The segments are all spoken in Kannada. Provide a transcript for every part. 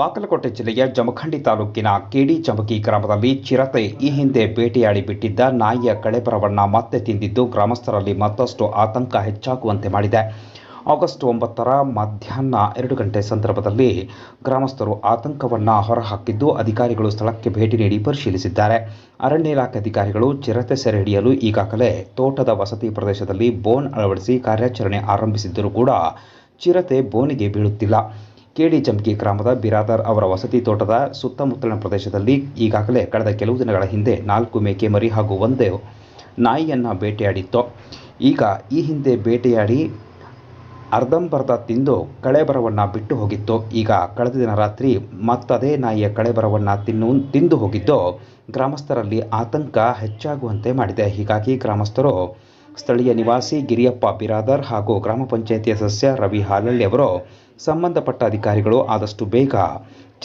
ಬಾಗಲಕೋಟೆ ಜಿಲ್ಲೆಯ ಜಮಖಂಡಿ ತಾಲೂಕಿನ ಕೆಡಿ ಜಮಗಿ ಗ್ರಾಮದಲ್ಲಿ ಚಿರತೆ ಈ ಹಿಂದೆ ಬೇಟೆಯಾಡಿ ಬಿಟ್ಟಿದ್ದ ನಾಯಿಯ ಕಳೇಬರವನ್ನು ಮತ್ತೆ ತಿಂದಿದ್ದು ಗ್ರಾಮಸ್ಥರಲ್ಲಿ ಮತ್ತಷ್ಟು ಆತಂಕ ಹೆಚ್ಚಾಗುವಂತೆ ಮಾಡಿದೆ. ಆಗಸ್ಟ್ 9ರ ಮಧ್ಯಾಹ್ನ 2 ಗಂಟೆ ಸಂದರ್ಭದಲ್ಲಿ ಗ್ರಾಮಸ್ಥರು ಆತಂಕವನ್ನು ಹೊರಹಾಕಿದ್ದು ಅಧಿಕಾರಿಗಳು ಸ್ಥಳಕ್ಕೆ ಭೇಟಿ ನೀಡಿ ಪರಿಶೀಲಿಸಿದ್ದಾರೆ. ಅರಣ್ಯ ಇಲಾಖೆ ಅಧಿಕಾರಿಗಳು ಚಿರತೆ ಸೆರೆ ಹಿಡಿಯಲು ಈಗಾಗಲೇ ತೋಟದ ವಸತಿ ಪ್ರದೇಶದಲ್ಲಿ ಬೋನ್ ಅಳವಡಿಸಿ ಕಾರ್ಯಾಚರಣೆ ಆರಂಭಿಸಿದ್ದರೂ ಕೂಡ ಚಿರತೆ ಬೋನಿಗೆ ಬೀಳುತ್ತಿಲ್ಲ. ಕೆಡಿ ಜಮಗಿ ಗ್ರಾಮದ ಬಿರಾದರ್ ಅವರ ವಸತಿ ತೋಟದ ಸುತ್ತಮುತ್ತಲಿನ ಪ್ರದೇಶದಲ್ಲಿ ಈಗಾಗಲೇ ಕಳೆದ ಕೆಲವು ದಿನಗಳ ಹಿಂದೆ 4 ಮೇಕೆ ಮರಿ ಹಾಗೂ 1 ನಾಯಿಯನ್ನು ಬೇಟೆಯಾಡಿತ್ತು. ಈಗ ಈ ಹಿಂದೆ ಬೇಟೆಯಾಡಿ ಅರ್ಧಂಬರ್ಧ ತಿಂದು ಕಳೇಬರವನ್ನು ಬಿಟ್ಟು ಹೋಗಿತ್ತು. ಈಗ ಕಳೆದ ದಿನ ರಾತ್ರಿ ಮತ್ತದೇ ನಾಯಿಯ ಕಳೇಬರವನ್ನು ತಿಂದು ಹೋಗಿದ್ದು ಗ್ರಾಮಸ್ಥರಲ್ಲಿ ಆತಂಕ ಹೆಚ್ಚಾಗುವಂತೆ ಮಾಡಿದೆ. ಹೀಗಾಗಿ ಗ್ರಾಮಸ್ಥರು ಸ್ಥಳೀಯ ನಿವಾಸಿ ಗಿರಿಯಪ್ಪ ಬಿರಾದರ್ ಹಾಗೂ ಗ್ರಾಮ ಪಂಚಾಯಿತಿಯ ಸದಸ್ಯ ರವಿ ಹಾಲಳ್ಳಿ ಅವರು ಸಂಬಂಧಪಟ್ಟ ಅಧಿಕಾರಿಗಳು ಆದಷ್ಟು ಬೇಗ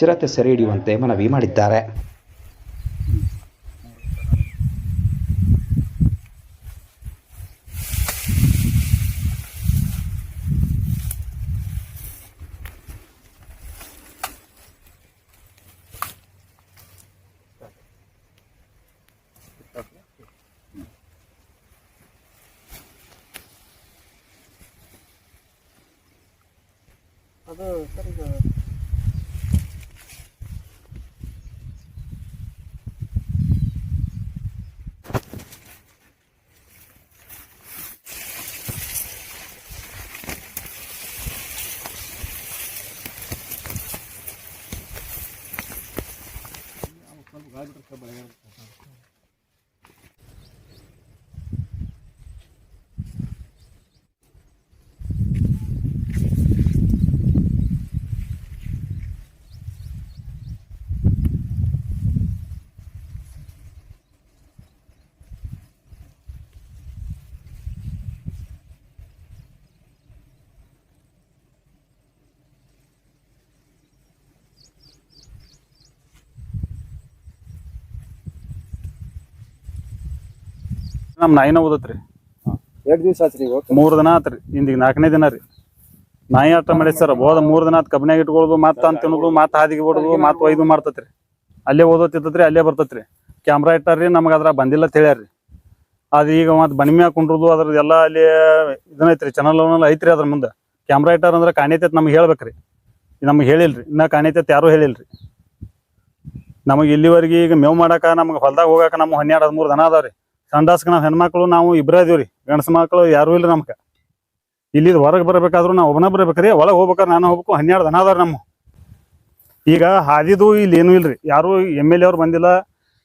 ಚಿರತೆ ಸೆರೆ ಹಿಡಿಯುವಂತೆ ಮನವಿ ಮಾಡಿದ್ದಾರೆ. ಅದು ಸರ್ ಈಗ ನಮ್ಮ ನಾಯಿನ ಓದತ್ರಿ. 2 ದಿವಸ ಆತ್ರಿ. 3 ದಿನ ಆತ್ರಿ. ಇಂದಿಗೆ 4ನೇ ದಿನ ರೀ. ನಾಯಿ ಆಟ ಮಾಡಿ ಸರ್ ಹೋದ 3 ದಿನ ಆತ್ ಕಬ್ನ್ಯಾಗ ಇಟ್ಕೊಳ್ಳೋದು ಮತ್ತ ಅಂತ ತಿನ್ನೋದು ಮತ್ತ ಹಾದಿಗೆ ಬಿಡೋದು ಮತ್ತ ಒಯ್ದು ಮಾಡ್ತತ್ರಿ. ಅಲ್ಲೇ ಓದೋತಿರ್ತತ್ರಿ ಅಲ್ಲೇ ಬರ್ತತ್ರಿ. ಕ್ಯಾಮ್ರಾ ಇಟ್ಟಾರ್ರಿ ನಮಗ ಅದ್ರ ಬಂದಿಲ್ಲ ಅಂತ ಹೇಳ್ಯಾರ್ರಿ. ಅದು ಈಗ ಮತ್ತೆ ಬನಿಮ್ಯಾಗ ಕುಂಡ್ರದು ಅದ್ರದ್ದು ಎಲ್ಲ ಅಲ್ಲಿ ಇದನ್ನೈತ್ರಿ ಚಾನಲ್ ಐತ್ರಿ. ಅದ್ರ ಮುಂದೆ ಕ್ಯಾಮ್ರಾ ಇಟ್ಟಾರ ಅಂದ್ರೆ ಕಾಣೈತೈತ್ ನಮ್ಗೆ ಹೇಳ್ಬೇಕ್ರಿ. ನಮ್ಗೆ ಹೇಳಿಲ್ರಿ ಇನ್ನ ಕಾಣೈತೈತ್ ಯಾರು ಹೇಳಿಲ್ರಿ ನಮಗೆ ಇಲ್ಲಿವರೆಗೆ. ಈಗ ಮೇವ್ ಮಾಡಾಕ ನಮ್ಗೆ ಹೊಲ್ದಾಗ ಹೋಗಾಕ ನಮ್ಮ 12-13 ದನ ಅದಾವ್ರಿ. ಸಂಡಾಸ್ಕ ನಾವು ಹೆಣ್ಮಕ್ಳು ನಾವು ಇಬ್ಬರೇ ಇದೀವ್ರಿ. ಗಂಡಸ ಮಕ್ಳು ಯಾರು ಇಲ್ರಿ ನಮ್ಗೆ. ಇಲ್ಲಿ ಹೊರಗೆ ಬರ್ಬೇಕಾದ್ರು ನಾವು ಒಬ್ಬನ ಬರ್ಬೇಕ್ರಿ. ಒಳಗೆ ಹೋಗ್ಬೇಕಾದ್ರೆ ನಾನು ಹೋಗ್ಬೇಕು. 12 ದನ ಅದಾವ್ರಿ ನಮ್ಮ. ಈಗ ಹಾದಿದು ಇಲ್ಲಿ ಏನೂ ಇಲ್ರಿ. ಯಾರು MLA ಅವ್ರು ಬಂದಿಲ್ಲ,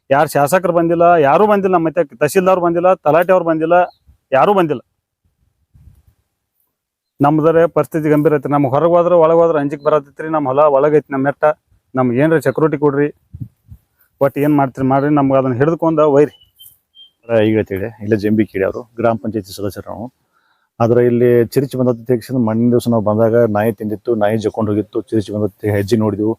ಯಾರು ಶಾಸಕರು ಬಂದಿಲ್ಲ, ಯಾರೂ ಬಂದಿಲ್ಲ. ಮತ್ತೆ ತಹಸೀಲ್ದಾರ್ ಬಂದಿಲ್ಲ, ತಲಾಟೆ ಅವ್ರು ಬಂದಿಲ್ಲ, ಯಾರೂ ಬಂದಿಲ್ಲ. ನಮ್ದರೆ ಪರಿಸ್ಥಿತಿ ಗಂಭೀರ ಐತ್ರಿ. ನಮ್ಗೆ ಹೊರಗೆ ಹೋದ್ರೆ ಒಳಗೆ ಹೋದ್ರೆ ಅಂಜಿಕೆ ಬರತೈತ್ರಿ. ನಮ್ಮ ಹೊಲ ಒಳಗೈತಿ. ನಮ್ಮ ಮೆಟ್ಟ ನಮ್ಗೆ ಏನ್ರಿ ಸೆಕ್ಯೂರಿಟಿ ಕೊಡ್ರಿ. ಒಟ್ಟು ಏನು ಮಾಡ್ತೀರಿ ಮಾಡ್ರಿ. ನಮ್ಗೆ ಅದನ್ನ ಹಿಡಿದುಕೊಂಡು ಒಯ್ರಿ. ಈಗ ಹೇಳಿ ಇಲ್ಲ ಜಂಬಿ ಕೇಳಿ ಅವರು ಗ್ರಾಮ ಪಂಚಾಯತಿ ಸದಸ್ಯರು ನಾವು. ಆದ್ರೆ ಇಲ್ಲಿ ಚಿರಿಚಿ ಬಂದತ್ತೆ ತಕ್ಷಣ ಮಣ್ಣಿನ ದಿವಸ ನಾವು ಬಂದಾಗ ನಾಯಿ ತಿಂದಿತ್ತು. ನಾಯಿ ಜಕ್ಕೊಂಡು ಹೋಗಿತ್ತು. ಚಿರಿಚಿ ಬಂದತ್ತೆ ಹೆಜ್ಜೆ ನೋಡಿದ್ವು.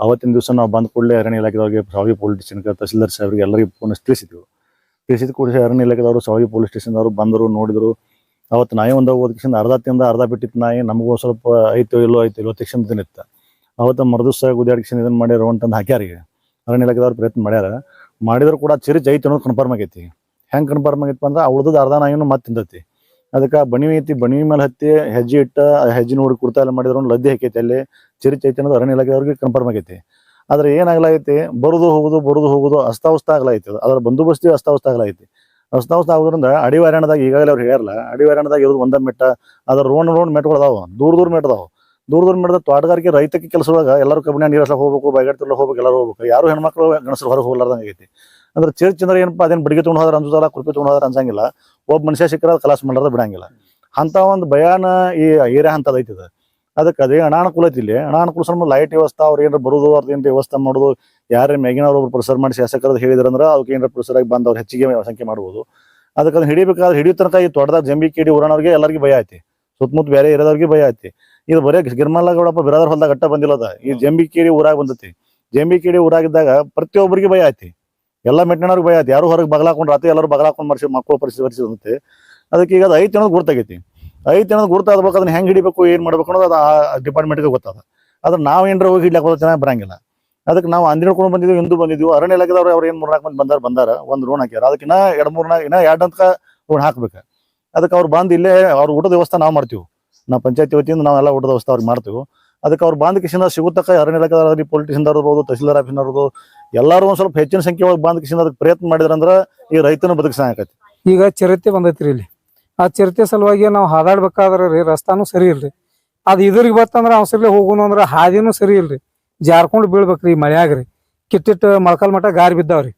ಅವತ್ತಿನ ದಿವಸ ನಾವು ಬಂದ ಕೂಡಲೇ ಅರಣ್ಯ ಇಲಾಖೆದವ್ರಿಗೆ ಸಾವಗಿ ಪೊಲೀಸ್ ಸ್ಟೇಷನ್ಗೆ ತಹಸೀಲ್ದಾರ್ ಸಾಹೇಬ್ರಿಗೆ ಎಲ್ಲರಿಗೂ ಫೋನ್ ತಿಳಿಸಿದ್ವಿ. ತಿಳಿಸಿದ ಕೂಡಲೇ ಅರಣ್ಯ ಇಲಾಖೆದವರು ಸಾವಗಿ ಪೊಲೀಸ್ ಸ್ಟೇಷನ್ದವರು ಬಂದರು, ನೋಡಿದ್ರು. ಅವತ್ತು ನಾಯಿ ಒಂದಾಗ ಹೋದಕ್ಷಣ ಅರ್ಧ ತಿಂದ ಅರ್ಧ ಬಿಟ್ಟಿತ್ತು ನಾಯಿ. ನಮಗೂ ಸ್ವಲ್ಪ ಐತೋ ಇಲ್ಲೋ ತಕ್ಷಣ ತಿನ್ನಿತ್ತು. ಅವತ್ತು ಮರದಿವ್ಸ ಗುದ್ದಾಡಿಕ್ಷಣ ಇದನ್ನು ಮಾಡ್ಯಾರ ಅಂತಂದು ಹಾಕ್ಯಾರ. ಈಗ ಅರಣ್ಯ ಇಲಾಖೆದವ್ರು ಪ್ರಯತ್ನ ಮಾಡಿದ್ರು ಕೂಡ ಚಿರಿಚಿ ಐತಿ ಅನ್ನೋದು ಕನ್ಫರ್ಮ್ ಆಗೈತಿ. ಹೆಂಗೆ ಕನ್ಫರ್ಮ್ ಆಗೈತಿ ಅಂದ್ರೆ ಉಳ್ದದ ಅರ್ಧ ನಾಯಿನೂ ಮತ್ತೆ ತಿಂದೈತಿ. ಅದಕ್ಕೆ ಬಣಿವಿ ಐತಿ. ಬಣಿವಿ ಮೇಲೆ ಹತ್ತಿ ಹೆಜ್ಜೆ ಇಟ್ಟ ಹೆಜ್ಜೆ ನೋಡಿ ಕುರ್ತಾ ಎಲ್ಲ ಮಾಡಿದ್ರು ಲದ್ದಿ ಹಾಕೈತಿ. ಅಲ್ಲಿ ಚಿರಿಚಿ ಐತಿ ಅನ್ನೋದು ಅರಣ್ಯ ಇಲಾಖೆದವ್ರಿಗೆ ಕನ್ಫರ್ಮ್ ಆಗೈತಿ. ಆದ್ರೆ ಏನಾಗ್ಲೈತಿ ಬರುದು ಹೋಗುದು ಅಸ್ತಾವಸ್ತ ಆಗ್ಲೈತಿ. ಅದರ ಬಂದೋಬಸ್ತಿ ಅಸ್ತಾವಸ್ತ ಆಗ್ಲೈತಿ. ಅಸ್ತಾವಸ್ತ ಆಗೋದ್ರಿಂದ ಅಡಿವಿ ಅರಣ್ಯದಾಗ ಈಗಾಗಲೇ ಅವ್ರು ಹೇಳ್ಯಾರಲ್ಲ, ಅಡಿವಿ ಅರಣ್ಯದಾಗ ಇರೋದು ಒಂದ ಮೆಟ್ಟ. ಅದ್ರ ರೋಡ್ ಮೆಟ್ಗಳು ಅದಾವ. ದೂರ ಮೆಟ್ ಅದಾವ. ದೂರ ಮೆಟ್ಟ ತೋಟಗಾರಿಕೆ ರೈತಕ್ಕೆ ಕೆಲಸದಾಗ ಎಲ್ಲರೂ ಕಬ್ಬಿನ ನೀರಸ ಹೋಗ್ಬೇಕು, ಬೈಗಾಡ್ತಿಲ್ಲ ಹೋಗ್ಬೇಕು, ಎಲ್ಲರೂ ಹೋಗ್ಬೇಕು. ಯಾರು ಹೆಣ್ಮಕ್ಳು ಗಣಸರು ಹೊರಗೆ ಹೋಗ್ಲಾರ್ದಂಗೆ ಆಗೈತಿ. ಅಂದ್ರೆ ಚಿಂದ್ರ ಏನಪ್ಪಾ ಅದೇನು ಬಡಿಗೆ ತೊಗೊಂಡು ಹೋದ್ರೆ ಅಂಜುದಲ್ಲ, ಕುರ್ಪಿ ತೊಗೊಂಡು ಹೋದ್ರೆ ಅನ್ಸಂಗಿಲ್ಲ. ಒಬ್ಬ ಮನುಷ್ಯ ಸಿಕ್ಕರ ಕಲಾಸ ಮಾಡ್ಲಾರ್ದ ಬಿಡಂಗಿಲ್ಲ. ಅಂತ ಒಂದು ಭಯಾನ ಈ ಏರಿಯಾ ಅಂತದ ಐತಿದ. ಅದಕ್ಕೆ ಅದೇ ಅನಾನುಕೂಲ ಐತಿ. ಇಲ್ಲಿ ಅನಾನುಕೂಲ ಸ್ವಲ್ಪ ಲೈಟ್ ವ್ಯವಸ್ಥೆ ಅವ್ರು ಏನಾರ ಬರೋದು ಅವ್ರದ್ದು ಏನು ವ್ಯವಸ್ಥೆ ಮಾಡೋದು. ಯಾರೇ ಮ್ಯಾಗಿನವ್ರು ಒಬ್ರು ಪ್ರೆಸರ್ ಮಾಡಿ ಶಾಸಕರದ್ದು ಹೇಳಿದ್ರಂದ್ರೆ ಅವ್ರಿಗೆ ಏನಾರ ಪ್ರೆಸರ್ ಆಗಿ ಬಂದು ಅವ್ರು ಹೆಚ್ಚಿಗೆ ಸಂಖ್ಯೆ ಮಾಡ್ಬೋದು. ಅದಕ್ಕೆ ಅದನ್ನ ಹಿಡಿಬೇಕಾದ್ರೆ ಹಿಡಿಯೋ ತನಕ ಈ ತೋಟದಾಗ ಜಂಬಿ ಕೇಡಿ ಊರನವ್ರಿಗೆ ಎಲ್ಲರಿಗೂ ಭಯ ಐತಿ. ಸುತ್ತಮುತ್ತ ಬೇರೆ ಇರೋದವ್ರಿಗೆ ಭಯ ಐತಿ. ಇದು ಬರೀ ಗಿರ್ಮಲ್ಲಗೌಡಪ್ಪ ಬಿರಾದರ್ ಹೊಲ್ದಾಗ ಗಟ್ಟ ಬಂದಿಲ್ಲದ. ಈ ಜಂಬಿ ಕೇಡಿ ಊರಾಗ ಬಂದತಿ. ಜಂಬಿ ಕೇಡಿ ಊರಾಗಿದ್ದಾಗ ಪ್ರತಿಯೊಬ್ಬರಿಗೆ ಭಯ ಐತಿ. ಎಲ್ಲ ಮೆಟ್ಟಿನವ್ರಿಗೆ ಭಯ ಐತಿ. ಯಾರು ಹೊರಗೆ ಬಗಲಾಕೊಂಡು ರಾತ್ರಿ ಎಲ್ಲರೂ ಬಗಲಾಕೊಂಡು ಮರ್ಸಿ ಮಕ್ಕಳು ಪರಿಸ್ಥಿತಿ. ಅದಕ್ಕೆ ಈಗ ಅದು ಐತಿ ಅನ್ನೋದು ಗುರ್ತಾಗೈತಿ. ಐತಿ ಅನ್ನೋದು ಗುರ್ತಾಗಬೇಕು. ಅದನ್ನ ಹೆಂಗೆ ಹಿಡಿಬೇಕು, ಏನು ಮಾಡ್ಬೇಕು ಅನ್ನೋದು ಅದು ಆ ಡಿಪಾರ್ಟ್ಮೆಂಟ್ಗೆ ಗೊತ್ತದ. ಆದ್ರೆ ನಾವು ಏನಾರ ಹೋಗಿ ಹಿಡ್ಲಾಕ ಚೆನ್ನಾಗಿ ಬರಂಗಿಲ್ಲ. ಅದಕ್ಕೆ ನಾವು ಅಂದಿನ ಹಿಡ್ಕೊಂಡು ಬಂದಿದ್ವಿ, ಹಿಂದೂ ಬಂದಿದ್ವಿ. ಅರಣ್ಯ ಇಲಾಖೆದವ್ರು ಅವ್ರು ಏನು 3-4 ಮಂದಿ ಬಂದಾರ ಒಂದು ರೋಡ್ ಹಾಕ್ಯಾರ. ಅದಕ್ಕೆ ಇನ್ನ 2 ಅಂತ ರೋಡ್ ಹಾಕ್ಬೇಕು. ಅದಕ್ಕೆ ಅವ್ರು ಬಂದು ಇಲ್ಲೇ ಅವ್ರ ಊಟದ ವ್ಯವಸ್ಥೆ ನಾವು ಮಾಡ್ತೀವಿ. ನಾವು ಪಂಚಾಯತಿ ವತಿಯಿಂದ ನಾವೆಲ್ಲ ಊಟದ ವ್ಯವಸ್ಥೆ ಅವ್ರಿಗೆ ಮಾಡ್ತೀವಿ. ಅದಕ್ಕೆ ಅವ್ರು ಬಂದ ಕಿಶಿಂದ ಸಿಗುತ್ತಕ್ಕ ಅರಣ್ಯ ಇಲಾಖೆದವ್ರಿಗೆ ಪೊಲಿಟಿಷಿಯನ್ ಇರ್ಬೋದು, ತಹಸೀಲ್ದಾರ್ ಆಫೀಸ್ನವ್ರು ಇರ್ಬೋದು, ಎಲ್ಲರೂ ಒಂದ್ ಸ್ವಲ್ಪ ಹೆಚ್ಚಿನ ಸಂಖ್ಯೆ ಒಳಗೆ ಬಂದ ಕಿಶಿಂದ ಅದಕ್ಕೆ ಪ್ರಯತ್ನ ಮಾಡಿದ್ರಂದ್ರೆ ಈ ರೈತನ ಬದುಕಿಸಾಕತಿ. ಈಗ ಚಿರತೆ ಬಂದೈತ್ರಿ ಇಲ್ಲಿ. ಆ ಚಿರತೆ ಸಲುವಾಗಿ ನಾವು ಹಾದಾಡ್ಬೇಕಾದ್ರೆ ರೀ ರಸ್ತಾನು ಸರಿ ಇಲ್ರಿ. ಅದು ಇದ್ರಿಗೆ ಬತ್ತಂದ್ರ ಅವಸರ್ಲೆ ಹೋಗೋಣ ಅಂದ್ರ ಹಾದಿನೂ ಸರಿ ಇಲ್ರಿ. ಜಾರ್ಕೊಂಡು ಬೀಳ್ಬೇಕ್ರಿ ಮಳ್ಯಾಗ್ರಿ. ಕಿಟ್ಟಿಟ್ಟು ಮೊಳಕಾಲ್ ಮಠ ಗಾರಿ ಬಿದ್ದಾವ್ರಿ.